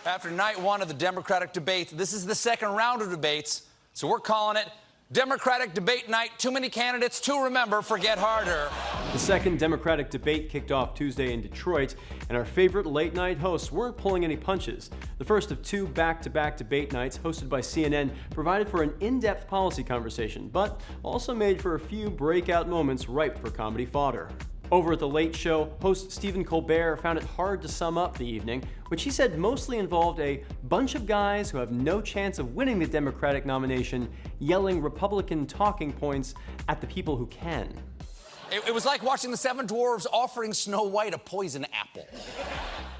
After night one of the Democratic debate, this is the second round of debates, so we're calling it Democratic Debate Night. Too many candidates to remember, forget harder. The second Democratic debate kicked off Tuesday in Detroit, and our favorite late-night hosts weren't pulling any punches. The first of two back-to-back debate nights hosted by CNN provided for an in-depth policy conversation, but also made for a few breakout moments ripe for comedy fodder. Over at The Late Show, host Stephen Colbert found it hard to sum up the evening, which he said mostly involved a bunch of guys who have no chance of winning the Democratic nomination, yelling Republican talking points at the people who can. It was like watching the Seven Dwarves offering Snow White a poison apple.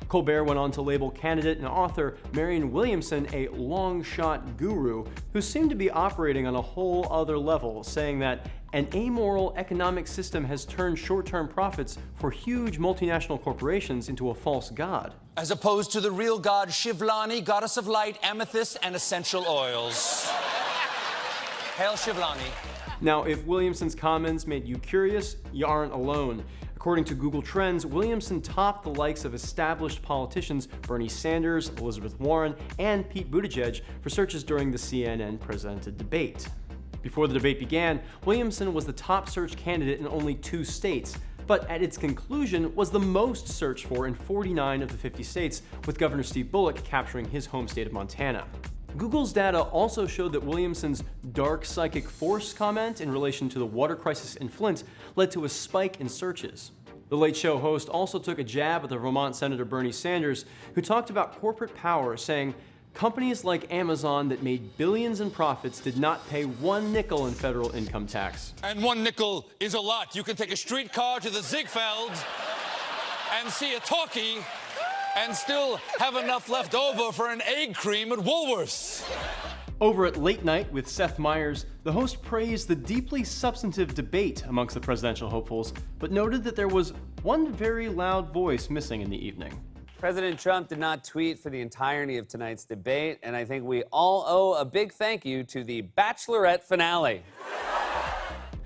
Colbert went on to label candidate and author Marianne Williamson a long-shot guru who seemed to be operating on a whole other level, saying that an amoral economic system has turned short-term profits for huge multinational corporations into a false god. As opposed to the real god Shivlani, goddess of light, amethyst, and essential oils. Hail Shivlani. Now, if Williamson's comments made you curious, you aren't alone. According to Google Trends, Williamson topped the likes of established politicians Bernie Sanders, Elizabeth Warren, and Pete Buttigieg for searches during the CNN-presented debate. Before the debate began, Williamson was the top search candidate in only 2 states, but at its conclusion was the most searched for in 49 of the 50 states, with Governor Steve Bullock capturing his home state of Montana. Google's data also showed that Williamson's dark psychic force comment in relation to the water crisis in Flint led to a spike in searches. The Late Show host also took a jab at the Vermont Senator Bernie Sanders, who talked about corporate power, saying companies like Amazon that made billions in profits did not pay 1 nickel in federal income tax. And 1 nickel is a lot. You can take a streetcar to the Ziegfeld and see a talkie and still have enough left over for an egg cream at Woolworths. Over at Late Night with Seth Meyers, the host praised the deeply substantive debate amongst the presidential hopefuls, but noted that there was one very loud voice missing in the evening. President Trump did not tweet for the entirety of tonight's debate, and I think we all owe a big thank you to the Bachelorette finale.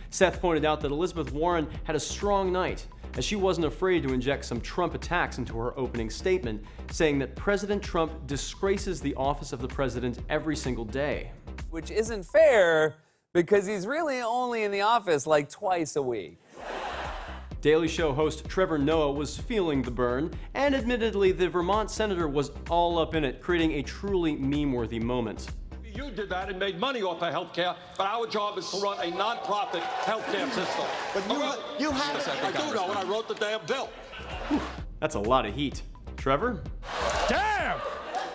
Seth pointed out that Elizabeth Warren had a strong night, as she wasn't afraid to inject some Trump attacks into her opening statement, saying that President Trump disgraces the office of the president every single day. Which isn't fair, because he's really only in the office like twice a week. Daily Show host Trevor Noah was feeling the burn, and admittedly, the Vermont senator was all up in it, creating a truly meme-worthy moment. You did that and made money off of healthcare, but our job is to run a non-profit healthcare system. But you have... I do know, and I wrote the damn bill. That's a lot of heat. Trevor? Damn!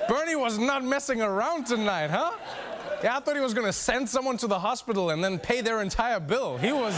Bernie was not messing around tonight, huh? Yeah, I thought he was gonna send someone to the hospital and then pay their entire bill. He was,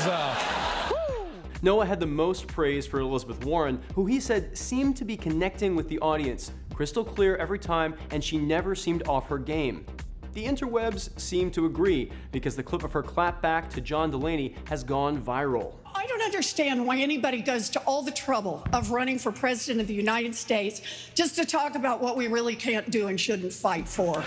Noah had the most praise for Elizabeth Warren, who he said seemed to be connecting with the audience, crystal clear every time, and she never seemed off her game. The interwebs seem to agree, because the clip of her clapback to John Delaney has gone viral. I don't understand why anybody goes to all the trouble of running for president of the United States just to talk about what we really can't do and shouldn't fight for.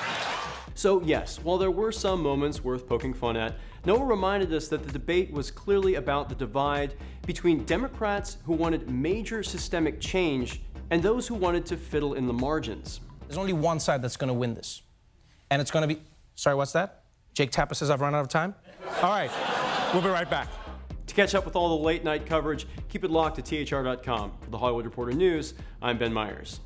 So yes, while there were some moments worth poking fun at, Noah reminded us that the debate was clearly about the divide between Democrats who wanted major systemic change and those who wanted to fiddle in the margins. there's only one side that's gonna win this. And it's gonna be, sorry, what's that? Jake Tapper says I've run out of time? All right, we'll be right back. To catch up with all the late night coverage, keep it locked to THR.com. For the Hollywood Reporter News, I'm Ben Meyers.